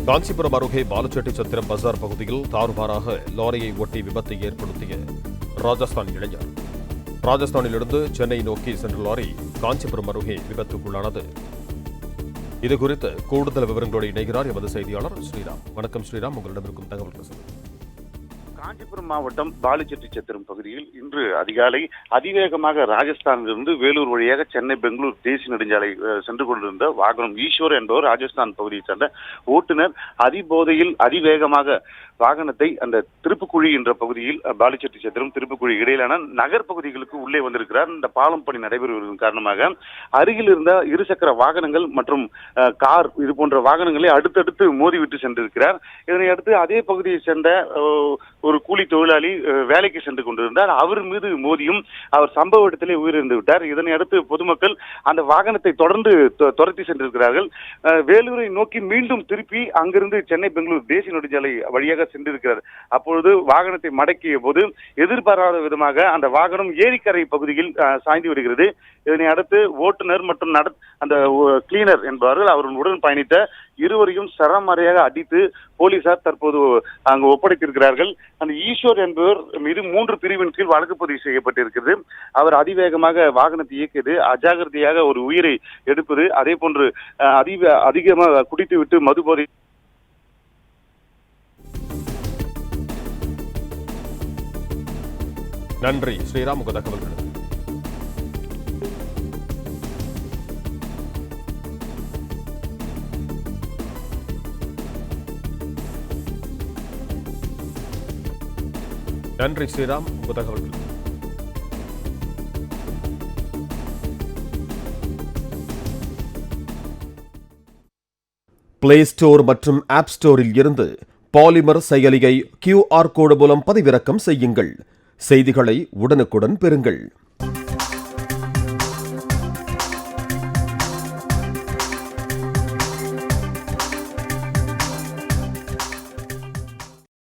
காஞ்சிபுரம் அருகே பாலுச்செட்டிச்சத்திரம் பஜார் பகுதியில் தாறுமாறாக லாரியை ஒட்டி விபத்தை ஏற்படுத்திய ராஜஸ்தான் இளைஞர். ராஜஸ்தானிலிருந்து சென்னை நோக்கி சென்ற லாரி காஞ்சிபுரம் அருகே விபத்துக்குள்ளானது. இதுகுறித்து கூடுதல் விவரங்களோடு இணைகிறார் எமது செய்தியாளர் ஸ்ரீராம். வணக்கம் ஸ்ரீராம், உங்களிடம் இருக்கும் தகவல்கள் சொல்லுங்கள். காஞ்சிபுரம் மாவட்டம் பாலுச்செட்டிச்சத்திரம் பகுதியில் இன்று அதிகாலை அதிவேகமாக ராஜஸ்தானிலிருந்து வேலூர் வழியாக சென்னை பெங்களூர் தேசிய நெடுஞ்சாலை சென்று கொண்டிருந்த வாகனம் ஈஸ்வர் என்பவர் ராஜஸ்தான் பகுதியை சேர்ந்த ஓட்டுநர் அதிபோதையில் அதிவேகமாக வாகனத்தை அந்த திருப்புக்குழி என்ற பகுதியில் பாலுச்செட்டிச்சத்திரம் திருப்புக்குழி இடையிலான நகர் பகுதிகளுக்கு உள்ளே வந்திருக்கிறார். இந்த பாலம் பணி நடைபெறுவதன் காரணமாக அருகில் இருந்த இருசக்கர வாகனங்கள் மற்றும் கார் இது போன்ற வாகனங்களை அடுத்தடுத்து மோதிவிட்டு சென்றிருக்கிறார். இதனை அடுத்து அதே பகுதியை சேர்ந்த ஒரு கூலி தொழிலாளி வேலைக்கு சென்று கொண்டிருந்தார். அவர் மீது மோதியும் அவர் சம்பவ இடத்திலே உயிரிழந்து விட்டார். இதனை அடுத்து பொதுமக்கள் அந்த வாகனத்தை தொடர்ந்து துரத்தி சென்றிருக்கிறார்கள். வேலூரை நோக்கி மீண்டும் திருப்பி அங்கிருந்து சென்னை பெங்களூர் தேசிய நெடுஞ்சாலை வழியாக சென்றிருக்கிறார். அப்பொழுது வாகனத்தை மடக்கிய போது எதிர்பாராத விதமாக அந்த வாகனம் ஏரிக்கரை பகுதியில் சாய்ந்து வருகிறது. இதனை அடுத்து ஓட்டுநர் மற்றும் அந்த கிளீனர் என்பவர்கள் அவர்களுடன் பயணித்த இருவரையும் சரமாரியாக அடித்து போலீசார் தற்போது அங்கு ஒப்படைத்திருக்கிறார்கள். அந்த ஈஸ்வர் என்பவர் மீது 3 பிரிவின் கீழ் வழக்கு பதிவு செய்யப்பட்டிருக்கிறது. அவர் அதிவேகமாக வாகனத்தை இயக்கியது, அஜாகிரதையாக ஒரு உயிரை எடுப்பது, அதே போன்று அதிகமாக குடித்துவிட்டு மதுபோதை. நன்றி ஸ்ரீராம், உங்கள் தகவல்கள். நன்றி ஸ்ரீராம், உங்கள் தகவல்கள். பிளே ஸ்டோர் மற்றும் ஆப் ஸ்டோரில் இருந்து பாலிமர் செயலியை QR கோடு மூலம் பதிவிறக்கம் செய்யுங்கள். செய்திகளை உடனுக்குடன் பெறுங்கள்.